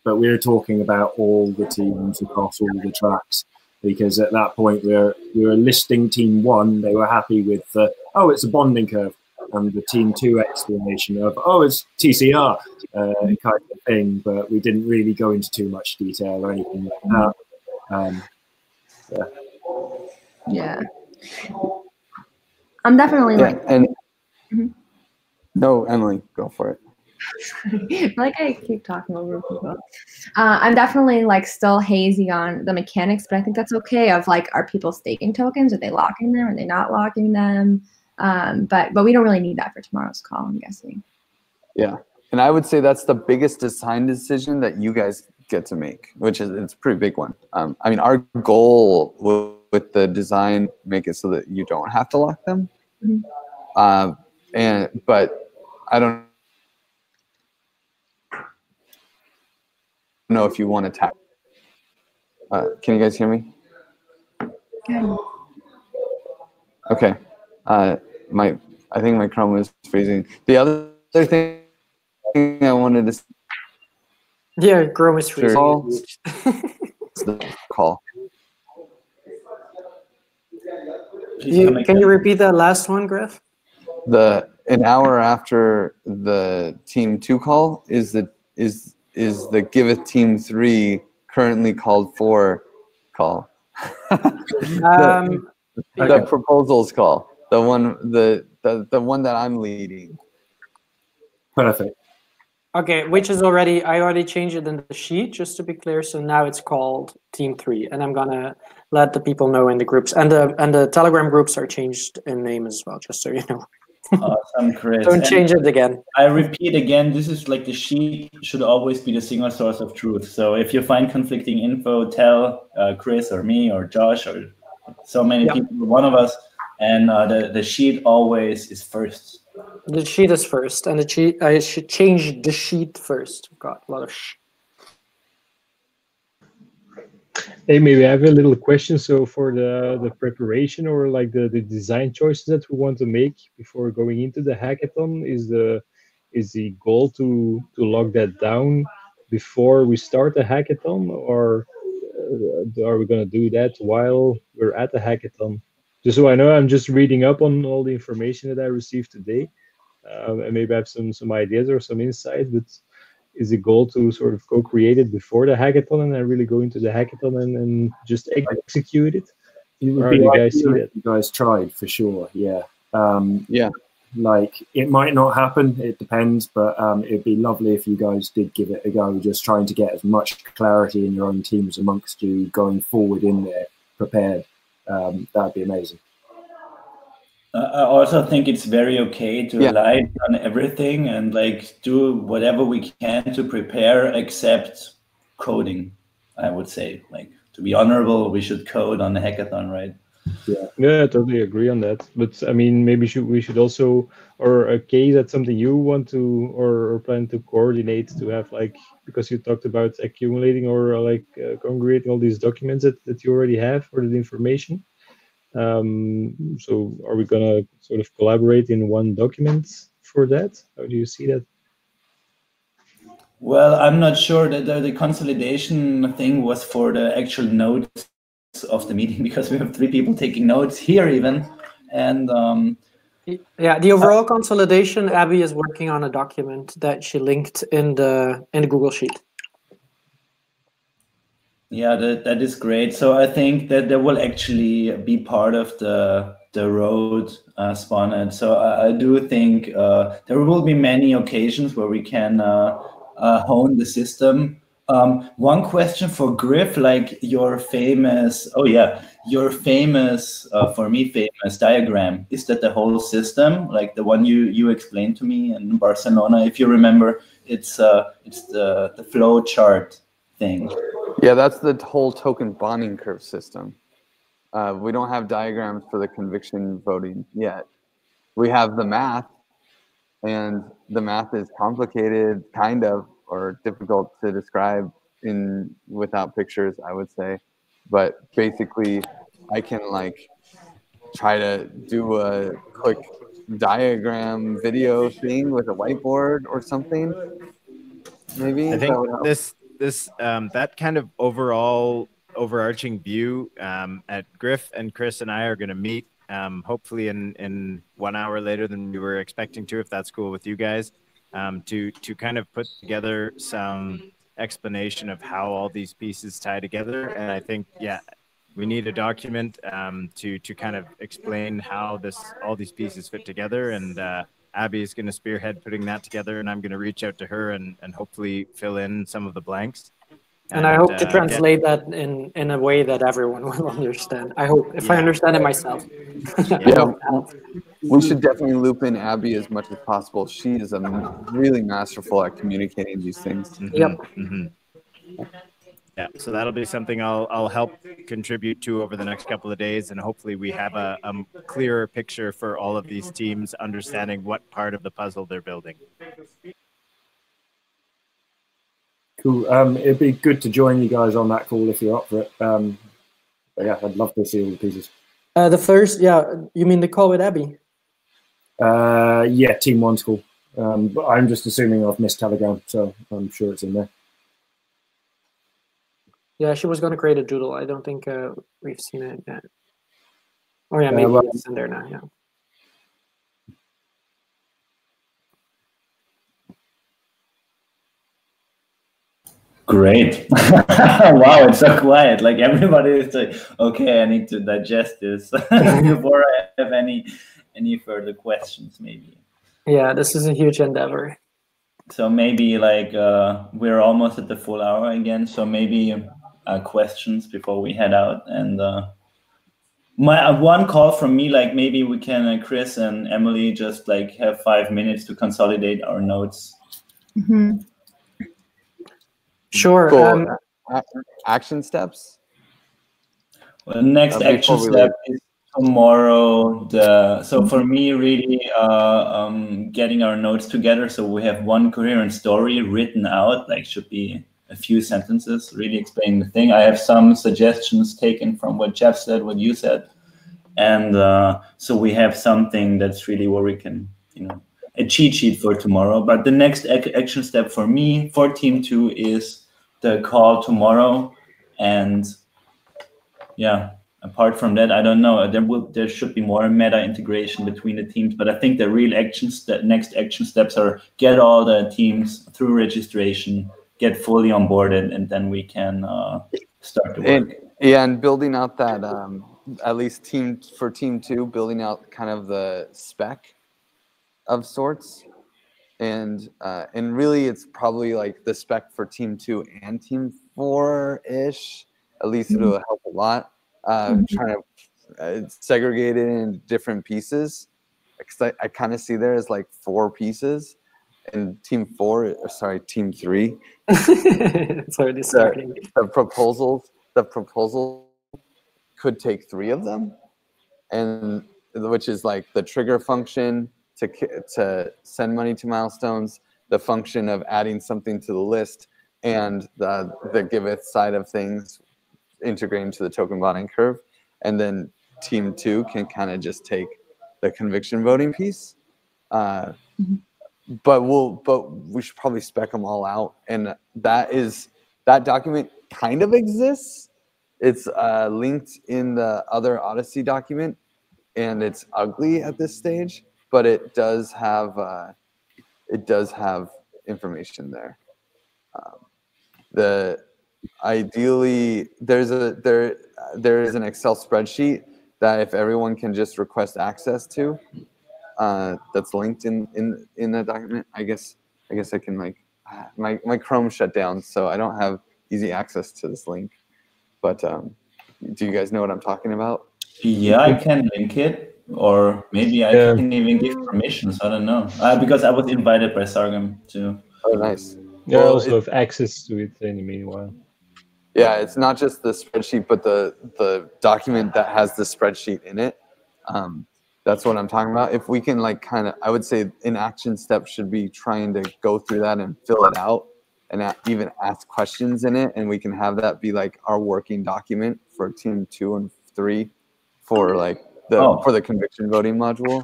But we were talking about all the teams across all the tracks. because at that point we were listing Team 1. They were happy with oh, it's a bonding curve, and the Team 2 explanation of oh, it's TCR kind of thing. But we didn't really go into too much detail or anything like that. Yeah. I'm definitely like. And no, Emily, go for it. Like I keep talking over people. I'm definitely like still hazy on the mechanics, but I think that's okay. Of like, are people staking tokens? Are they locking them? Are they not locking them? But we don't really need that for tomorrow's call, I'm guessing. Yeah, and I would say that's the biggest design decision that you guys get to make, which is it's a pretty big one. I mean, our goal with the design make it so that you don't have to lock them. But I don't know if you want to tap. Can you guys hear me? Good. Okay. I think my Chrome is freezing. The other thing I wanted to Yeah, Chrome is freezing. the call. Can you repeat that last one, Griff? An hour after the Team 2 call is the Giveth Team 3 currently called for call. The proposals call, the one that I'm leading. Perfect. Okay, which is already, I already changed it in the sheet, just to be clear. So now it's called Team 3, and I'm gonna let the people know in the groups, and the Telegram groups are changed in name as well, just so you know. Awesome, Chris. Don't change it again. I repeat again, this is like the sheet should always be the single source of truth. So if you find conflicting info, tell Chris or me or Josh or so many people, one of us, and the sheet always is first. The sheet is first, and the sheet, I should change the sheet first. Got a lot of Hey, maybe I have a little question. So for the preparation or like the design choices that we want to make before going into the hackathon, is the goal to lock that down before we start the hackathon, or are we going to do that while we're at the hackathon? Just so I know, I'm just reading up on all the information that I received today, and maybe I have some ideas or some insight, but is the goal to sort of co-create it before the hackathon and then really go into the hackathon and just execute it? It would be like you guys tried for sure. Yeah. Like it might not happen. It depends, but it'd be lovely if you guys did give it a go. Just trying to get as much clarity in your own teams amongst you going forward in there, prepared. That'd be amazing. I also think it's very okay to lie on everything and like do whatever we can to prepare, except coding. I would say, like, to be honorable, we should code on the hackathon, right? Yeah, I totally agree on that. But I mean, maybe we should also, or okay, that's something you want to or plan to coordinate to have, like, because you talked about accumulating or like congregating all these documents that you already have or the information. So are we gonna sort of collaborate in one document for that? How do you see that? Well, I'm not sure that the consolidation thing was for the actual notes of the meeting, because we have 3 people taking notes here even. And yeah, the overall consolidation, Abby is working on a document that she linked in the Google Sheet. Yeah, that is great. So I think that there will actually be part of the road spawned. So I do think there will be many occasions where we can hone the system. One question for Griff, like your famous, for me, famous diagram, is that the whole system, like the one you explained to me in Barcelona, if you remember, it's the flow chart thing. Yeah, that's the whole token bonding curve system. We don't have diagrams for the conviction voting yet. We have the math, and the math is complicated, kind of, or difficult to describe without pictures, I would say. But basically, I can like try to do a quick diagram video thing with a whiteboard or something. Maybe I think this that kind of overall overarching view. At Griff and Chris and I are going to meet hopefully in 1 hour later than we were expecting to, if that's cool with you guys, to kind of put together some explanation of how all these pieces tie together. And I think, yeah, we need a document to kind of explain how all these pieces fit together. And Abby is going to spearhead putting that together, and I'm going to reach out to her and hopefully fill in some of the blanks. And I hope to translate that in a way that everyone will understand. I hope, if I understand it myself. Yeah, we should definitely loop in Abby as much as possible. She is really masterful at communicating these things. Yep. Yeah, so that'll be something I'll help contribute to over the next couple of days, and hopefully we have a clearer picture for all of these teams, understanding what part of the puzzle they're building. Cool. It'd be good to join you guys on that call if you're up for it. But yeah, I'd love to see all the pieces. The first, you mean the call with Abby? Yeah, Team 1's call. But I'm just assuming I've missed Telegram, so I'm sure it's in there. Yeah, she was going to create a doodle. I don't think we've seen it yet. Oh yeah, maybe it's in there now. Yeah. Great. Wow, it's so quiet. Like everybody is like, okay, I need to digest this before I have any further questions, maybe. Yeah, this is a huge endeavor. So maybe like we're almost at the full hour again. So maybe questions before we head out. And my one call from me, like maybe we can, Chris and Emily, just like have 5 minutes to consolidate our notes. Mm-hmm. Sure. Cool. Action steps? Well, the next action step is tomorrow. So for me, really getting our notes together so we have one coherent story written out, like should be a few sentences, really explaining the thing. I have some suggestions taken from what Jeff said, what you said. And so we have something that's really where we can, a cheat sheet for tomorrow. But the next action step for me, for Team 2, is the call tomorrow. And yeah, apart from that, I don't know. There should be more meta integration between the teams. But I think the real next action steps are get all the teams through registration, get fully onboarded, and then we can start the work. And building out that, at least for Team 2, building out kind of the spec of sorts, and really it's probably like the spec for Team 2 and Team 4-ish. At least it'll help a lot. Trying to segregate it in different pieces, because I kind of see there as like 4 pieces, and Team 3. It's already starting. The proposal could take 3 of them, and which is like the trigger function to send money to milestones, the function of adding something to the list, and the giveth side of things integrating to the token bonding curve. And then Team 2 can kind of just take the conviction voting piece. But we should probably spec them all out. And that document kind of exists. It's linked in the other Odyssey document, and it's ugly at this stage, but it does have information there. Ideally, there is an Excel spreadsheet that if everyone can just request access to, that's linked in the document. I guess I can, like, my Chrome shut down, so I don't have easy access to this link. But do you guys know what I'm talking about? Yeah, I can link it, or maybe I can even give permissions. I don't know, because I was invited by Sargam too. Oh, nice. Yeah, I also have access to it in the meanwhile. Yeah, it's not just the spreadsheet, but the document that has the spreadsheet in it. That's what I'm talking about. If we can, like, kind of, I would say an action step should be trying to go through that and fill it out, and even ask questions in it, and we can have that be like our working document for Team 2 and 3 for like for the conviction voting module.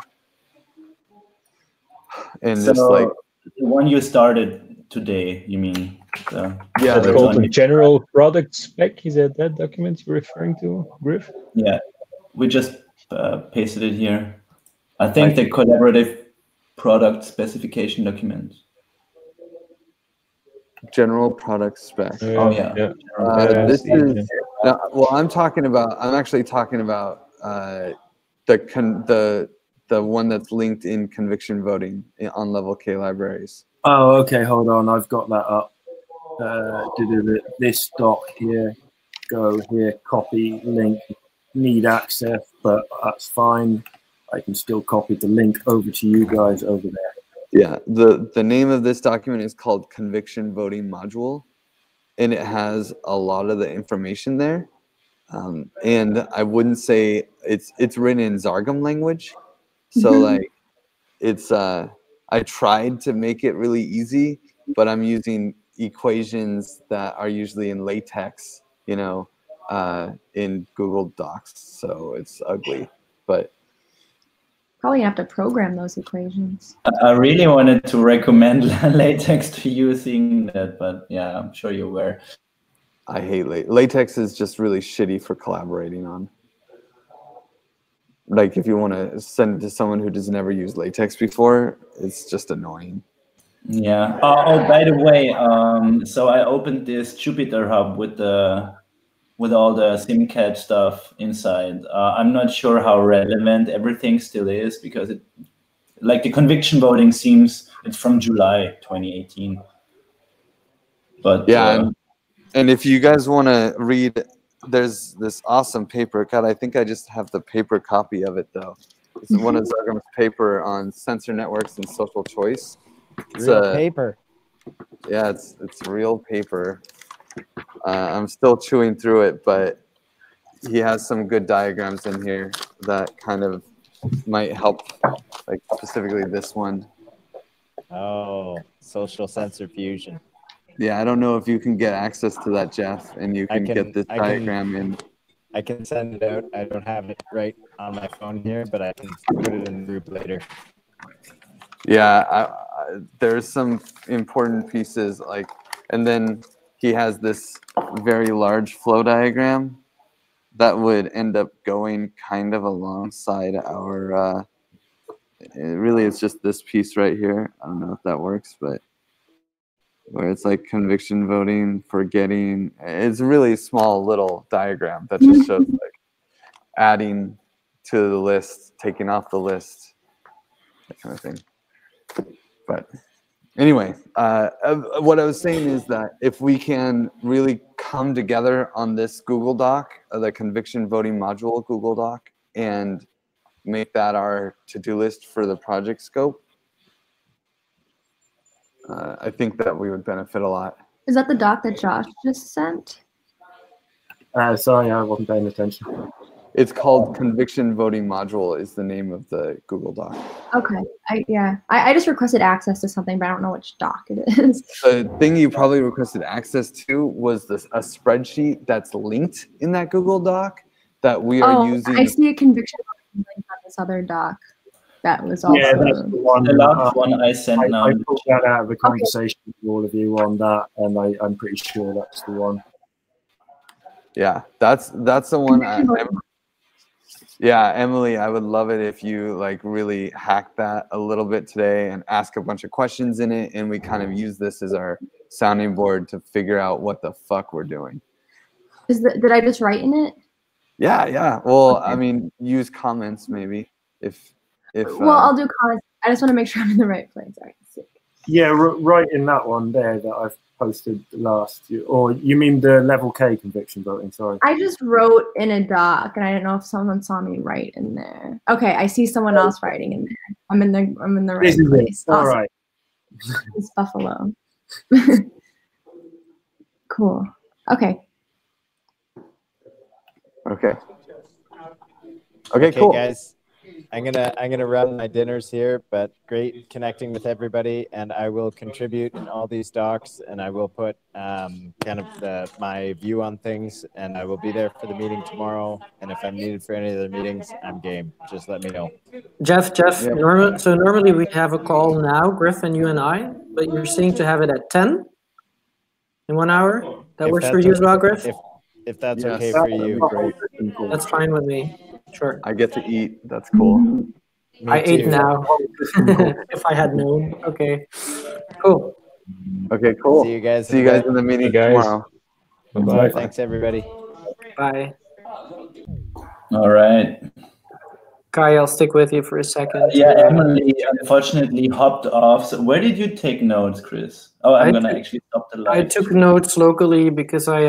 And so, just like the one you started today, you mean? Yeah, It's called the general product spec. Is that document you're referring to, Griff? Yeah, we just pasted it here. I think the collaborative product specification document. General product spec. Oh yeah. This is well. I'm actually talking about the one that's linked in conviction voting on level K libraries. Oh, okay. Hold on. I've got that up. This doc here. Go here. Copy link. Need access, but that's fine. I can still copy the link over to you guys over there. Yeah, the name of this document is called Conviction Voting Module, and it has a lot of the information there. And I wouldn't say it's written in Zargum language, so like it's I tried to make it really easy, but I'm using equations that are usually in LaTeX, you know, in Google Docs, so it's ugly, but. Probably have to program those equations. I really wanted to recommend LaTeX to you seeing that, but yeah, I'm sure you're aware. I hate LaTeX is just really shitty for collaborating on. Like if you want to send it to someone who has never used LaTeX before, it's just annoying. Yeah. Oh, by the way, so I opened this Jupyter Hub with all the SimCAD stuff inside. I'm not sure how relevant everything still is because like the conviction voting seems it's from July 2018. But yeah, and if you guys want to read, there's this awesome paper. God, I think I just have the paper copy of it though. It's one of Zargum's paper on sensor networks and social choice. It's real paper. Yeah, it's real paper. I'm still chewing through it, but he has some good diagrams in here that kind of might help, like specifically this one. Oh, social sensor fusion. Yeah, I don't know if you can get access to that, Jeff, and you can get this diagram in. I can send it out. I don't have it right on my phone here, but I can put it in the group later. Yeah, there's some important pieces, like, and then he has this very large flow diagram that would end up going kind of alongside our, really it's just this piece right here. I don't know if that works, but where it's like conviction voting, forgetting. It's a really small little diagram that just shows like adding to the list, taking off the list, that kind of thing. But anyway, what I was saying is that if we can really come together on this Google Doc, the conviction voting module Google Doc, and make that our to-do list for the project scope, I think that we would benefit a lot. Is that the doc that Josh just sent? Sorry, I wasn't paying attention. It's called Conviction Voting Module is the name of the Google Doc. Okay, I just requested access to something, but I don't know which doc it is. The thing you probably requested access to was a spreadsheet that's linked in that Google Doc that we are using. I see a conviction link on this other doc. That was also that's the one. The last one I sent now. I pulled that out of the conversation with all of you on that, and I'm pretty sure that's the one. Yeah, that's the one. Yeah, Emily, I would love it if you like really hack that a little bit today and ask a bunch of questions in it, and we kind of use this as our sounding board to figure out what the fuck we're doing. Did I just write in it? Yeah. Well, okay. I mean, use comments maybe if. Well, I'll do comments. I just want to make sure I'm in the right place. All right. Yeah, right in that one there that I've posted last year. Or you mean the level K conviction voting? Sorry. I just wrote in a doc, and I don't know if someone saw me write in there. Okay, I see someone else writing in there. I'm in the right place. All right. It's Buffalo. Cool. Okay. Okay, cool. Guys. I'm gonna run my dinners here, but great connecting with everybody, and I will contribute in all these docs, and I will put kind of my view on things, and I will be there for the meeting tomorrow. And if I'm needed for any other meetings, I'm game. Just let me know. Jeff. Yeah. So normally we have a call now, Griffin, you and I. but you're saying to have it at 10 in 1 hour. That If works for that's you as well, Griff? If that's Yes, okay for that'd be you. great. That's fine with me. Sure. I get to eat. That's cool. Me I ate too. now. If I had known. Okay. Cool. Okay, cool. See you guys. See you guys in the meeting Hey, guys. tomorrow. Bye-bye. Thanks, everybody. Bye. All right. Kai, I'll stick with you for a second. Yeah, Emily unfortunately hopped off. So where did you take notes, Chris? Oh, I'm gonna actually stop the live. I took notes locally because I